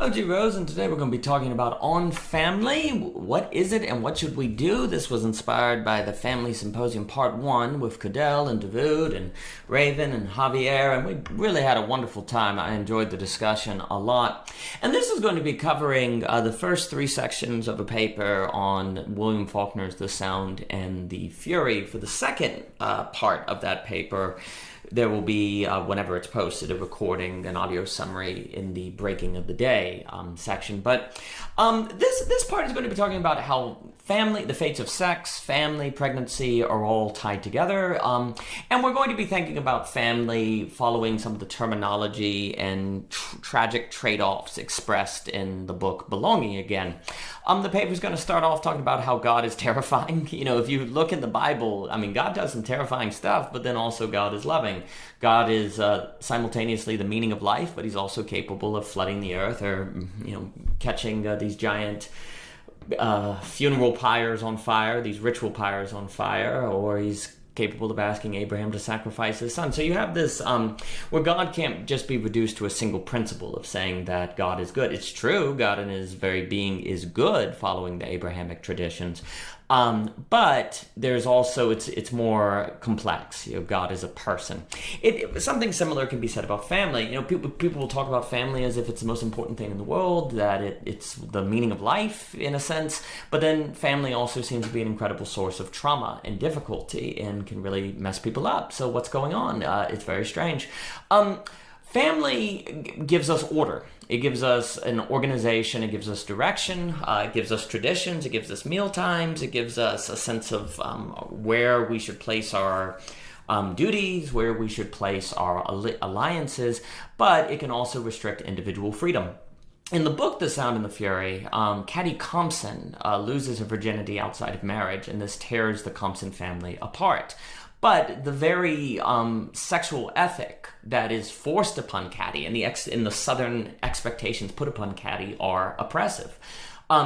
G. Rose, and today we're going to be talking about On Family. What is it and what should we do? This was inspired by the Family Symposium Part 1 with Cadell and Davood and Raven and Javier, and we really had a wonderful time. I enjoyed the discussion a lot. And this is going to be covering the first 3 sections of a paper on William Faulkner's The Sound and the Fury. For the second part of that paper, there will be, whenever it's posted, a recording, an audio summary in the Breaking of the Day section. But this part is going to be talking about how family, the fates of sex, family, pregnancy are all tied together. And we're going to be thinking about family following some of the terminology and tragic trade-offs expressed in the book Belonging Again. The paper is going to start off talking about how God is terrifying. You know, if you look in the Bible, I mean, God does some terrifying stuff, but then also God is loving. God is simultaneously the meaning of life, but he's also capable of flooding the earth or, catching these giant funeral pyres on fire, these ritual pyres on fire, or he's capable of asking Abraham to sacrifice his son. So you have this where God can't just be reduced to a single principle of saying that God is good. It's true, God in his very being is good, following the Abrahamic traditions. But there's also, it's more complex. God is a person. Something similar can be said about family. People will talk about family as if it's the most important thing in the world, that it's the meaning of life in a sense. But then family also seems to be an incredible source of trauma and difficulty and can really mess people up. So what's going on? It's very strange. Family gives us order. It gives us an organization, it gives us direction, it gives us traditions, it gives us meal times, it gives us a sense of where we should place our duties, where we should place our alliances, but it can also restrict individual freedom. In the book, The Sound and the Fury, Caddy Compson loses her virginity outside of marriage, and this tears the Compson family apart. But the very sexual ethic that is forced upon Caddy and the Southern expectations put upon Caddy are oppressive.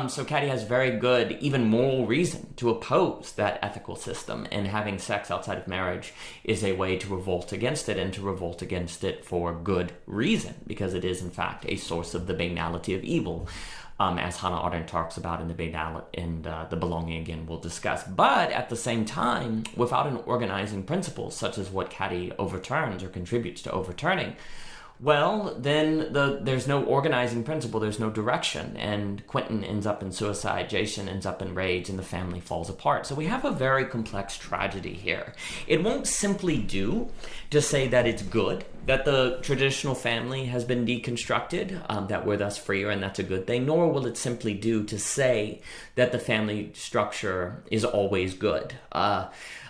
So Caddy has very good, even moral reason to oppose that ethical system, and having sex outside of marriage is a way to revolt against it, and to revolt against it for good reason, because it is in fact a source of the banality of evil. As Hannah Arendt talks about in the Belonging Again we'll discuss. But at the same time, without an organizing principle, such as what Caddy overturns or contributes to overturning, well, then there's no organizing principle, there's no direction, and Quentin ends up in suicide, Jason ends up in rage, and the family falls apart. So we have a very complex tragedy here. It won't simply do to say that it's good, that the traditional family has been deconstructed, that we're thus freer and that's a good thing, nor will it simply do to say that the family structure is always good.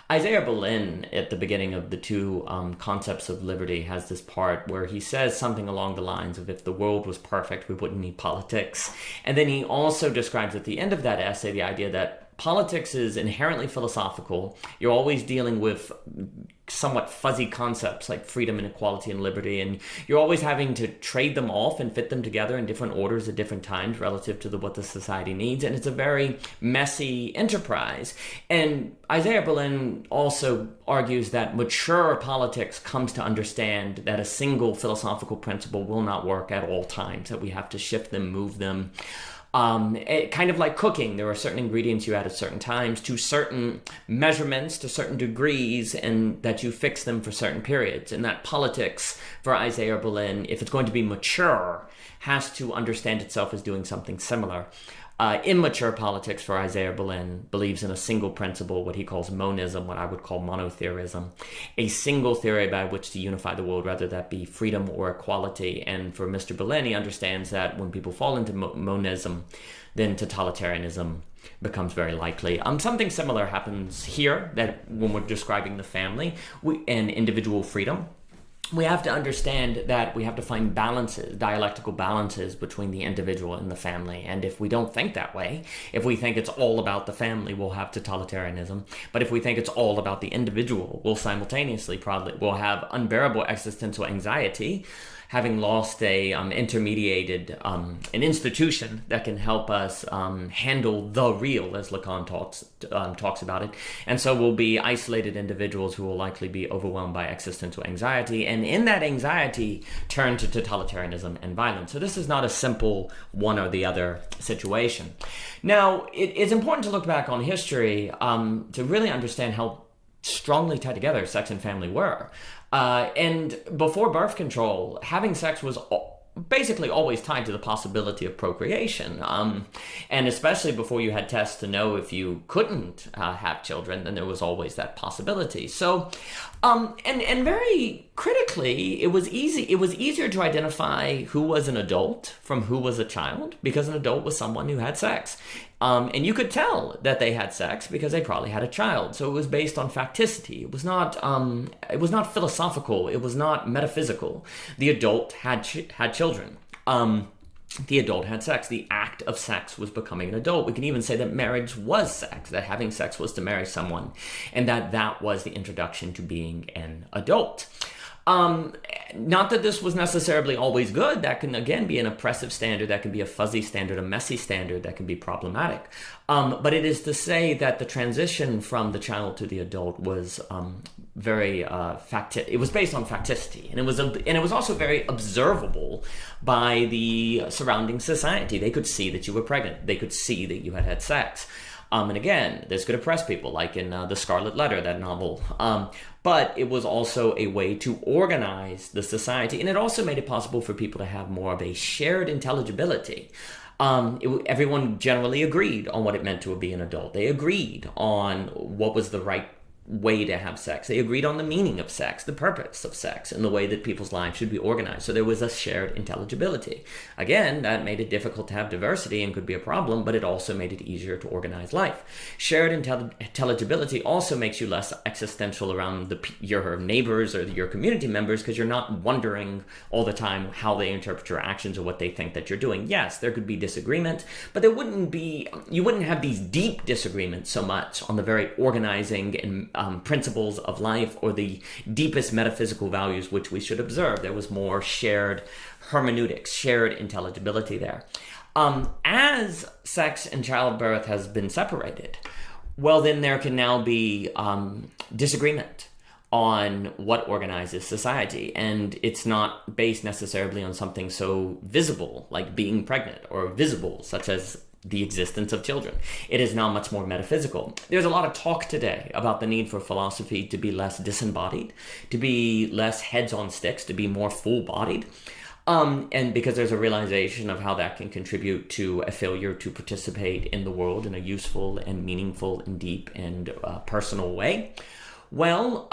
Isaiah Berlin, at the beginning of the 2 Concepts of Liberty, has this part where he says something along the lines of, if the world was perfect, we wouldn't need politics. And then he also describes at the end of that essay the idea that politics is inherently philosophical. You're always dealing with somewhat fuzzy concepts like freedom and equality and liberty, and you're always having to trade them off and fit them together in different orders at different times relative to what the society needs, and it's a very messy enterprise. And Isaiah Berlin also argues that mature politics comes to understand that a single philosophical principle will not work at all times, that we have to shift them, move them. Kind of like cooking, there are certain ingredients you add at certain times to certain measurements, to certain degrees, and that you fix them for certain periods. And that politics, for Isaiah Berlin, if it's going to be mature, has to understand itself as doing something similar. Immature politics, for Isaiah Berlin, believes in a single principle, what he calls monism, what I would call monotheism, a single theory by which to unify the world, whether that be freedom or equality. And for Mr. Berlin, he understands that when people fall into monism, then totalitarianism becomes very likely. Something similar happens here, that when we're describing the family and individual freedom, we have to understand that we have to find balances, dialectical balances between the individual and the family. And if we don't think that way, if we think it's all about the family, we'll have totalitarianism. But if we think it's all about the individual, we'll simultaneously we'll have unbearable existential anxiety, having lost an institution that can help us handle the real, as Lacan talks about it. And so we'll be isolated individuals who will likely be overwhelmed by existential anxiety, and in that anxiety turn to totalitarianism and violence. So this is not a simple one or the other situation. Now, it's important to look back on history to really understand how strongly tied together sex and family were. And before birth control, having sex was basically always tied to the possibility of procreation. And especially before you had tests to know if you couldn't have children, then there was always that possibility. So, and very critically, it was easier to identify who was an adult from who was a child, because an adult was someone who had sex. And you could tell that they had sex because they probably had a child. So it was based on facticity. It was not philosophical. It was not metaphysical. The adult had children. The adult had sex. The act of sex was becoming an adult. We can even say that marriage was sex, that having sex was to marry someone, and that was the introduction to being an adult. Not that this was necessarily always good. That can, again, be an oppressive standard. That can be a fuzzy standard, a messy standard that can be problematic. But it is to say that the transition from the child to the adult was very it was based on facticity, and it was also very observable by the surrounding society. They could see that you were pregnant. They could see that you had had sex. And again, this could oppress people, like in The Scarlet Letter, that novel. But it was also a way to organize the society. And it also made it possible for people to have more of a shared intelligibility. Everyone generally agreed on what it meant to be an adult. They agreed on what was the right way to have sex. They agreed on the meaning of sex, the purpose of sex, and the way that people's lives should be organized. So there was a shared intelligibility. Again, that made it difficult to have diversity and could be a problem, but it also made it easier to organize life. Shared intelligibility also makes you less existential around your neighbors or your community members, because you're not wondering all the time how they interpret your actions or what they think that you're doing. Yes, there could be disagreement, but you wouldn't have these deep disagreements so much on the very organizing and principles of life or the deepest metaphysical values which we should observe. There was more shared hermeneutics, shared intelligibility there. As sex and childbirth has been separated, well, then there can now be disagreement on what organizes society. And it's not based necessarily on something so visible, like being pregnant, or visible, such as the existence of children. It is now much more metaphysical. There's a lot of talk today about the need for philosophy to be less disembodied, to be less heads on sticks, to be more full-bodied. And because there's a realization of how that can contribute to a failure to participate in the world in a useful and meaningful and deep and personal way. Well,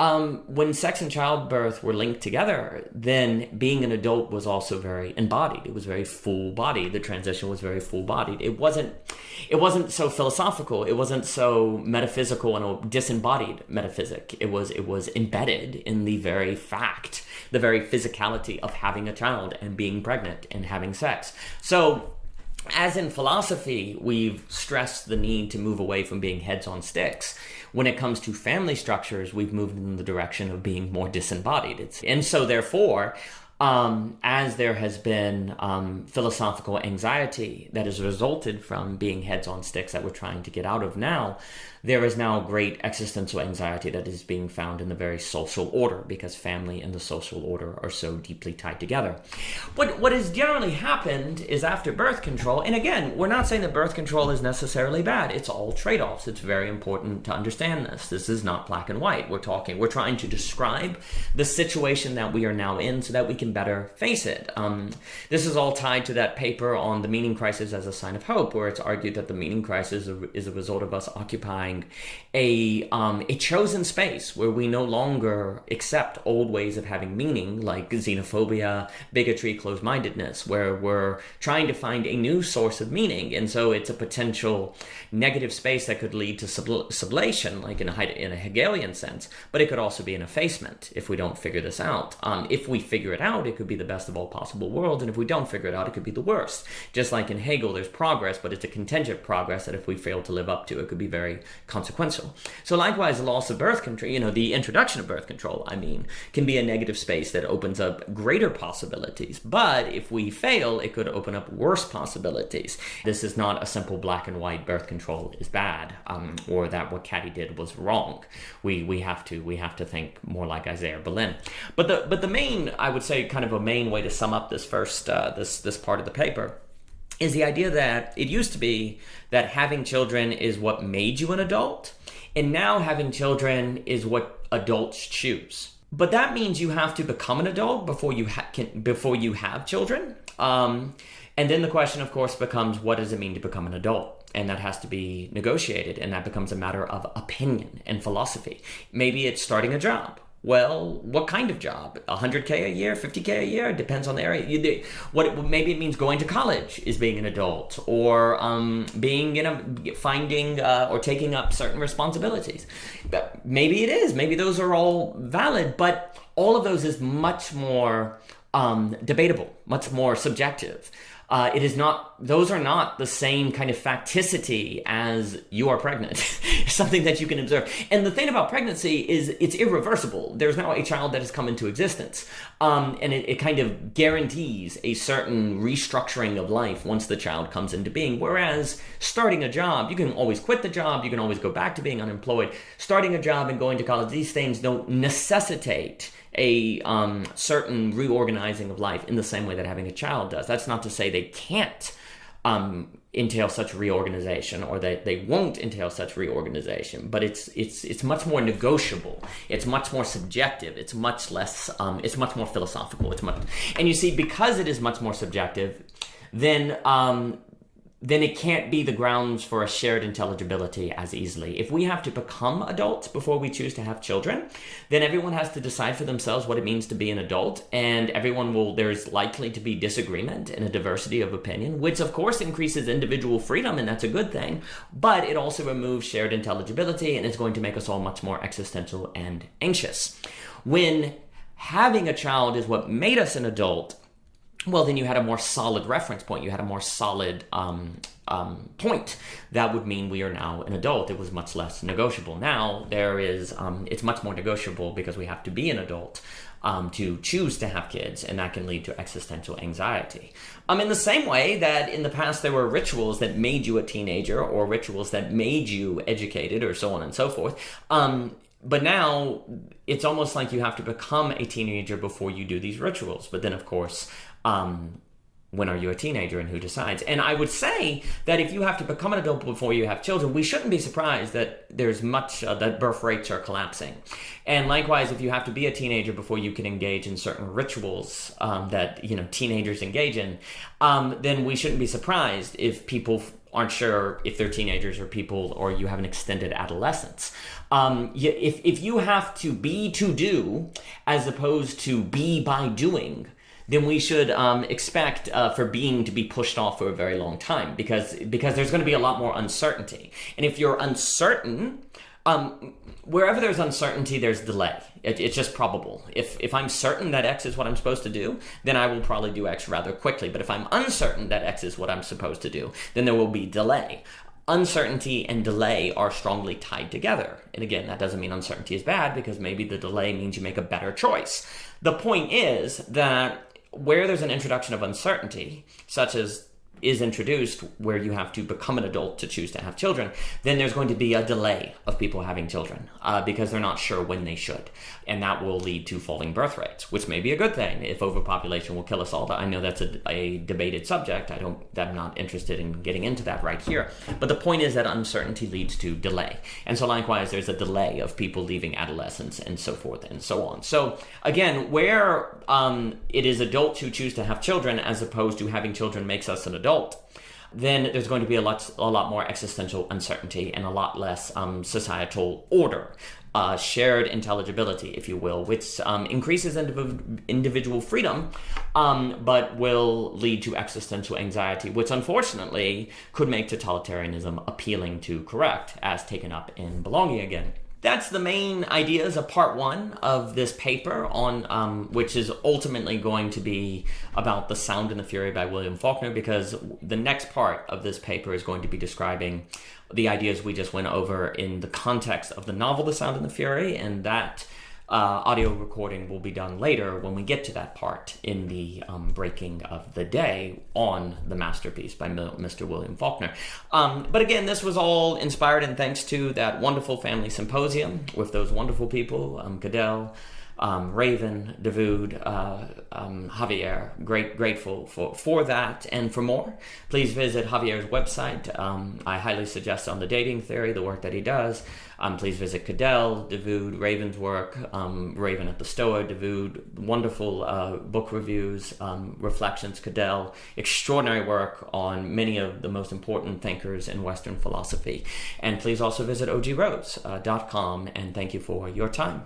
when sex and childbirth were linked together, then being an adult was also very embodied. It was very full-bodied. The transition was very full-bodied. It wasn't so philosophical. It wasn't so metaphysical and a disembodied metaphysic. It was embedded in the very fact, the very physicality of having a child and being pregnant and having sex. So, as in philosophy, we've stressed the need to move away from being heads on sticks. When it comes to family structures, we've moved in the direction of being more disembodied. And so therefore, as there has been philosophical anxiety that has resulted from being heads on sticks that we're trying to get out of now, there is now great existential anxiety that is being found in the very social order, because family and the social order are so deeply tied together. What has generally happened is after birth control, and again, we're not saying that birth control is necessarily bad. It's all trade-offs. It's very important to understand this. This is not black and white. We're trying to describe the situation that we are now in so that we can better face it. This is all tied to that paper on the meaning crisis as a sign of hope, where it's argued that the meaning crisis is a result of us occupying a chosen space where we no longer accept old ways of having meaning, like xenophobia, bigotry, closed-mindedness, where we're trying to find a new source of meaning. And so it's a potential negative space that could lead to sublation, like in a Hegelian sense, but it could also be an effacement if we don't figure this out. If we figure it out, out, it could be the best of all possible worlds. And if we don't figure it out, it could be the worst. Just like in Hegel, there's progress, but it's a contingent progress that if we fail to live up to, it could be very consequential. So likewise, the loss of birth control, the introduction of birth control, can be a negative space that opens up greater possibilities. But if we fail, it could open up worse possibilities. This is not a simple black and white birth control is bad, or that what Caddy did was wrong. We have to think more like Isaiah Berlin. But the main, I would say, kind of a main way to sum up this first this part of the paper is the idea that it used to be that having children is what made you an adult, and now having children is what adults choose. But that means you have to become an adult before you have children. And then the question, of course, becomes, what does it mean to become an adult? And that has to be negotiated, and that becomes a matter of opinion and philosophy. Maybe it's starting a job. Well, what kind of job? 100K a year, 50K a year? It depends on the area. Maybe it means going to college is being an adult, or finding or taking up certain responsibilities. Maybe it is. Maybe those are all valid, but all of those is much more debatable, much more subjective. It is not; those are not the same kind of facticity as you are pregnant. It's something that you can observe. And the thing about pregnancy is it's irreversible. There's now a child that has come into existence. And it kind of guarantees a certain restructuring of life once the child comes into being. Whereas starting a job, you can always quit the job. You can always go back to being unemployed. Starting a job and going to college, these things don't necessitate a certain reorganizing of life in the same way that having a child does. That's not to say they can't entail such reorganization, or that they won't entail such reorganization, but it's much more negotiable. It's much more subjective. It's much less. It's much more philosophical. And you see, because it is much more subjective, then it can't be the grounds for a shared intelligibility as easily. If we have to become adults before we choose to have children, then everyone has to decide for themselves what it means to be an adult, and there's likely to be disagreement and a diversity of opinion, which of course increases individual freedom, and that's a good thing, but it also removes shared intelligibility, and it's going to make us all much more existential and anxious. When having a child is what made us an adult, well, then you had a more solid reference point. You had a more solid point. That would mean we are now an adult. It was much less negotiable. Now it's much more negotiable because we have to be an adult to choose to have kids, and that can lead to existential anxiety. In the same way that in the past there were rituals that made you a teenager, or rituals that made you educated, or so on and so forth. But now it's almost like you have to become a teenager before you do these rituals. But then, of course, when are you a teenager, and who decides? And I would say that if you have to become an adult before you have children, we shouldn't be surprised that there's that birth rates are collapsing. And likewise, if you have to be a teenager before you can engage in certain rituals that teenagers engage in, then we shouldn't be surprised if people aren't sure if they're teenagers or you have an extended adolescence. If you have to be to do as opposed to be by doing, then we should expect for being to be pushed off for a very long time, because there's going to be a lot more uncertainty. And if you're uncertain, wherever there's uncertainty, there's delay. It's just probable. If I'm certain that X is what I'm supposed to do, then I will probably do X rather quickly. But if I'm uncertain that X is what I'm supposed to do, then there will be delay. Uncertainty and delay are strongly tied together. And again, that doesn't mean uncertainty is bad, because maybe the delay means you make a better choice. The point is that where there's an introduction of uncertainty, such as is introduced where you have to become an adult to choose to have children, then there's going to be a delay of people having children because they're not sure when they should. And that will lead to falling birth rates, which may be a good thing if overpopulation will kill us all. I know that's a debated subject. I'm not interested in getting into that right here. But the point is that uncertainty leads to delay. And so likewise, there's a delay of people leaving adolescence and so forth and so on. So again, where it is adults who choose to have children as opposed to having children makes us an adult, then there's going to be a lot more existential uncertainty and a lot less societal order, shared intelligibility, if you will, which increases individual freedom, but will lead to existential anxiety, which unfortunately could make totalitarianism appealing to correct, as taken up in Belonging Again. that's the main ideas of part one of this paper on which is ultimately going to be about The Sound and the Fury by William Faulkner, because the next part of this paper is going to be describing the ideas we just went over in the context of the novel The Sound and the Fury, and that audio recording will be done later when we get to that part in the breaking of the day on the masterpiece by Mr. William Faulkner. But again, this was all inspired and thanks to that wonderful family symposium with those wonderful people, Cadell, Raven, Davood, Javier. Grateful for that and for more. Please visit Javier's website. I highly suggest on the dating theory, the work that he does. Please visit Cadell, Davood, Raven's work, Raven at the Stoa, Davood, wonderful book reviews, reflections, Cadell, extraordinary work on many of the most important thinkers in Western philosophy. And please also visit ogrose.com, and thank you for your time.